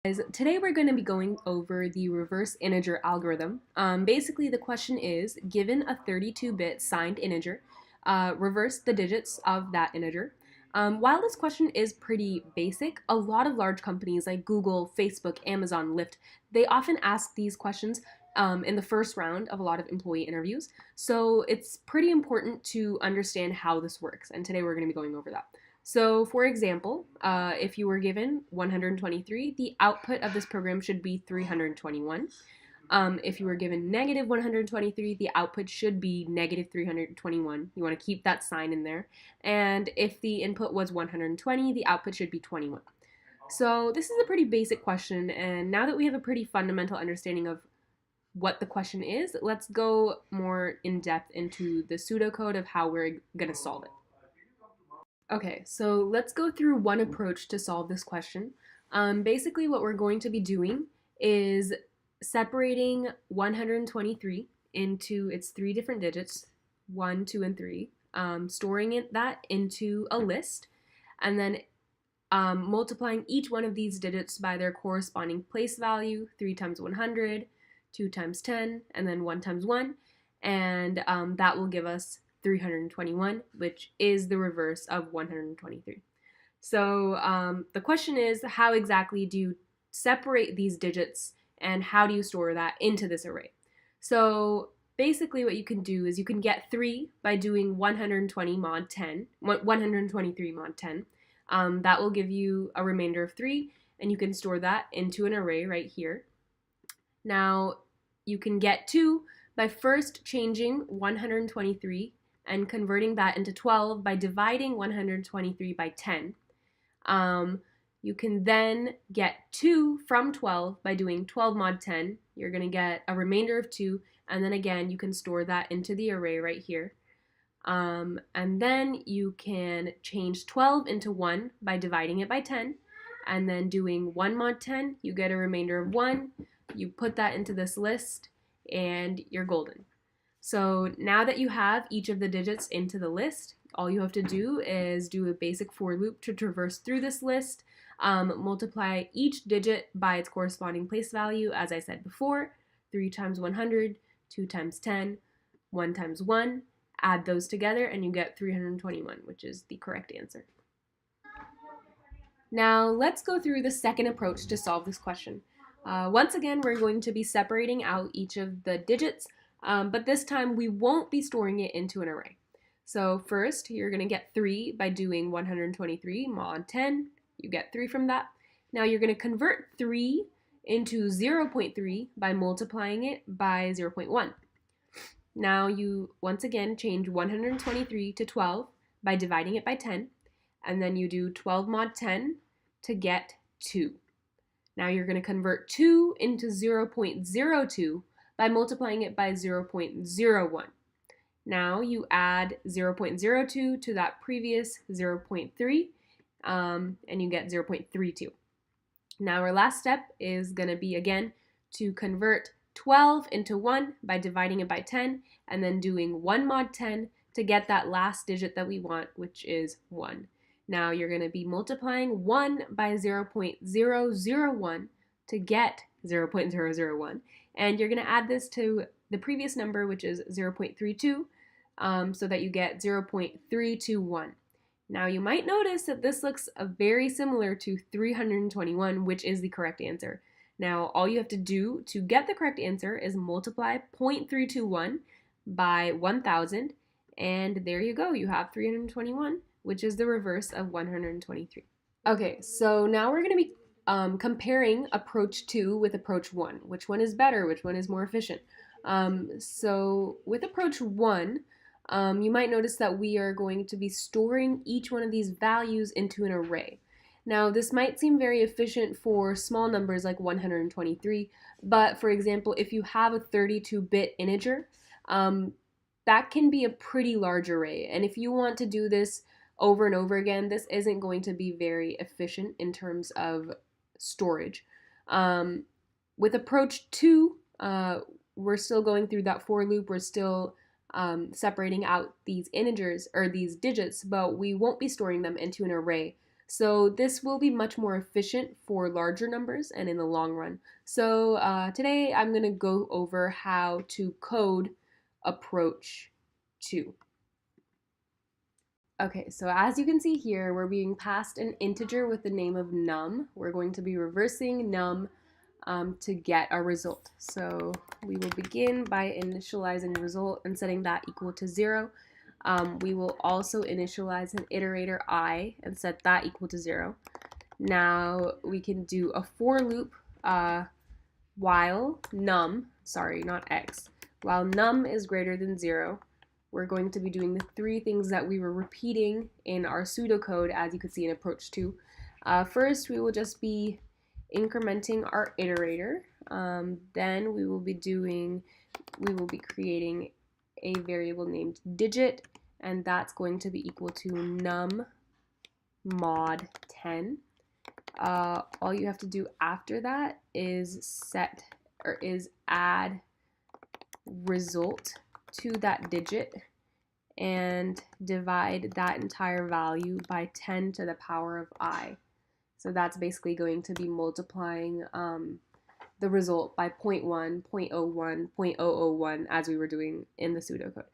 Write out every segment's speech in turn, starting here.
Guys, today we're going to be going over the reverse integer algorithm. Basically, the question is, given a 32-bit signed integer, reverse the digits of that integer. While this question is pretty basic, a lot of large companies like Google, Facebook, Amazon, Lyft, they often ask these questions in the first round of a lot of employee interviews. So it's pretty important to understand how this works, and today we're going to be going over that. So for example, if you were given 123, the output of this program should be 321. If you were given negative 123, the output should be negative 321. You want to keep that sign in there. And if the input was 120, the output should be 21. So this is a pretty basic question, and now that we have a pretty fundamental understanding of what the question is, let's go more in depth into the pseudocode of how we're going to solve it. Okay, so let's go through one approach to solve this question. Basically, what we're going to be doing is separating 123 into its three different digits, 1, 2, and 3, storing that into a list, and then multiplying each one of these digits by their corresponding place value, 3 times 100, 2 times 10, and then 1 times 1, and that will give us 321, which is the reverse of 123. So the question is, how exactly do you separate these digits and how do you store that into this array? So basically what you can do is you can get 3 by doing 120 mod 10, 123 mod 10. That will give you a remainder of 3, and you can store that into an array right here. Now you can get 2 by first changing 123 and converting that into 12 by dividing 123 by 10. You can then get 2 from 12 by doing 12 mod 10. You're going to get a remainder of 2, and then again you can store that into the array right here. And then you can change 12 into 1 by dividing it by 10, and then doing 1 mod 10, you get a remainder of 1. You put that into this list, and you're golden. So now that you have each of the digits into the list, all you have to do is do a basic for loop to traverse through this list, multiply each digit by its corresponding place value, as I said before, 3 times 100, 2 times 10, 1 times 1, add those together, and you get 321, which is the correct answer. Now let's go through the second approach to solve this question. Once again, we're going to be separating out each of the digits, but this time we won't be storing it into an array. So first, you're going to get 3 by doing 123 mod 10. You get 3 from that. Now you're going to convert 3 into 0.3 by multiplying it by 0.1. Now you once again change 123 to 12 by dividing it by 10, and then you do 12 mod 10 to get 2. Now you're going to convert 2 into 0.02 by multiplying it by 0.01. Now you add 0.02 to that previous 0.3, and you get 0.32. Now our last step is going to be, again, to convert 12 into 1 by dividing it by 10, and then doing 1 mod 10 to get that last digit that we want, which is 1. Now you're going to be multiplying 1 by 0.001 to get 0.001. And you're going to add this to the previous number, which is 0.32, so that you get 0.321. Now you might notice that this looks very similar to 321, which is the correct answer. Now all you have to do to get the correct answer is multiply 0.321 by 1,000, and there you go. You have 321, which is the reverse of 123. Okay, so now we're going to be comparing approach 2 with approach 1. Which one is better? Which one is more efficient? So with approach 1, you might notice that we are going to be storing each one of these values into an array. Now this might seem very efficient for small numbers like 123, but for example, if you have a 32-bit integer, that can be a pretty large array. And if you want to do this over and over again, this isn't going to be very efficient in terms of storage. With approach 2, we're still going through that for loop. We're still separating out these integers or these digits, but we won't be storing them into an array. So this will be much more efficient for larger numbers and in the long run. So today I'm going to go over how to code approach 2. Okay, so as you can see here, we're being passed an integer with the name of num. We're going to be reversing num to get a result. So we will begin by initializing the result and setting that equal to 0. We will also initialize an iterator I and set that equal to 0. Now we can do a for loop while num, sorry, not x, while num is greater than 0. We're going to be doing the 3 things that we were repeating in our pseudocode, as you could see in approach 2. First, we will just be incrementing our iterator. Then we will be creating a variable named digit, and that's going to be equal to num mod 10. All you have to do after that is add result to that digit and divide that entire value by 10 to the power of I. So that's basically going to be multiplying the result by 0.1, 0.01, 0.001 as we were doing in the pseudocode.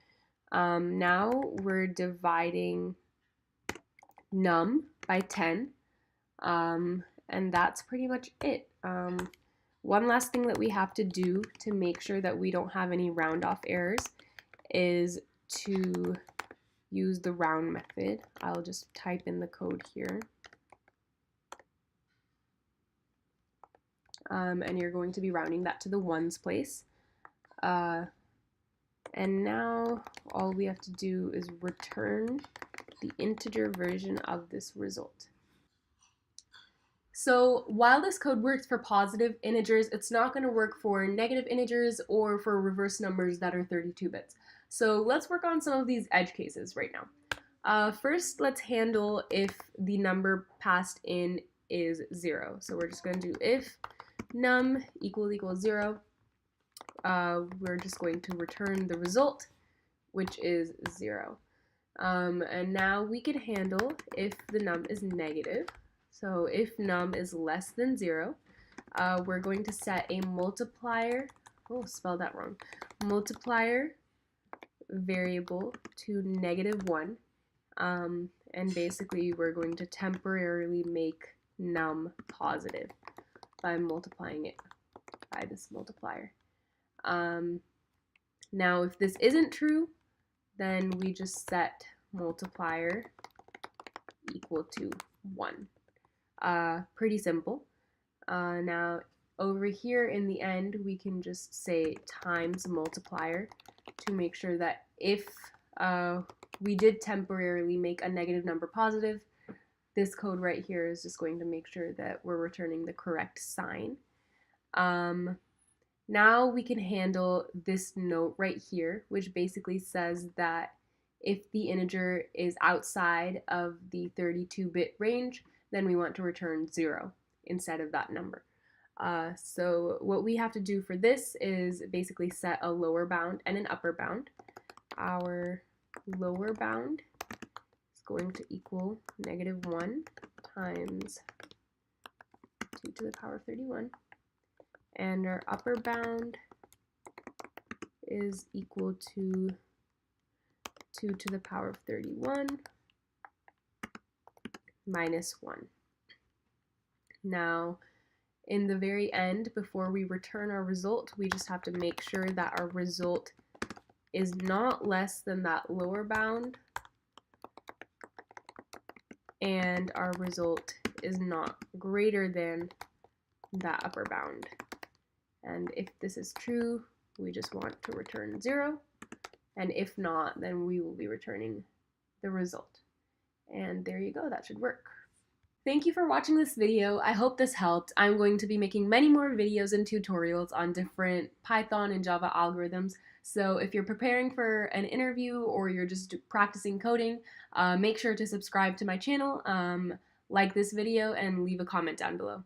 Now we're dividing num by 10, and that's pretty much it. One last thing that we have to do to make sure that we don't have any round off errors is to use the round method. I'll just type in the code here. And you're going to be rounding that to the ones place. And now all we have to do is return the integer version of this result. So while this code works for positive integers, it's not going to work for negative integers or for reverse numbers that are 32 bits. So let's work on some of these edge cases right now. First, let's handle if the number passed in is 0. So we're just going to do if num equals 0. We're just going to return the result, which is 0. And now we can handle if the num is negative. So if num is less than 0, we're going to set a multiplier, spelled that wrong, multiplier variable to -1. And basically we're going to temporarily make num positive by multiplying it by this multiplier. Now if this isn't true, then we just set multiplier equal to 1. Pretty simple. Now over here in the end we can just say times multiplier to make sure that if we did temporarily make a negative number positive, this code right here is just going to make sure that we're returning the correct sign. Now we can handle this note right here, which basically says that if the integer is outside of the 32-bit range, then we want to return 0 instead of that number. So what we have to do for this is basically set a lower bound and an upper bound. Our lower bound is going to equal -1 times 2 to the power of 31. And our upper bound is equal to 2 to the power of 31 minus 1. Now, in the very end, before we return our result, we just have to make sure that our result is not less than that lower bound and our result is not greater than that upper bound. And if this is true, we just want to return 0. And if not, then we will be returning the result. And there you go, that should work. Thank you for watching this video. I hope this helped. I'm going to be making many more videos and tutorials on different Python and Java algorithms. So if you're preparing for an interview or you're just practicing coding, make sure to subscribe to my channel, like this video, and leave a comment down below.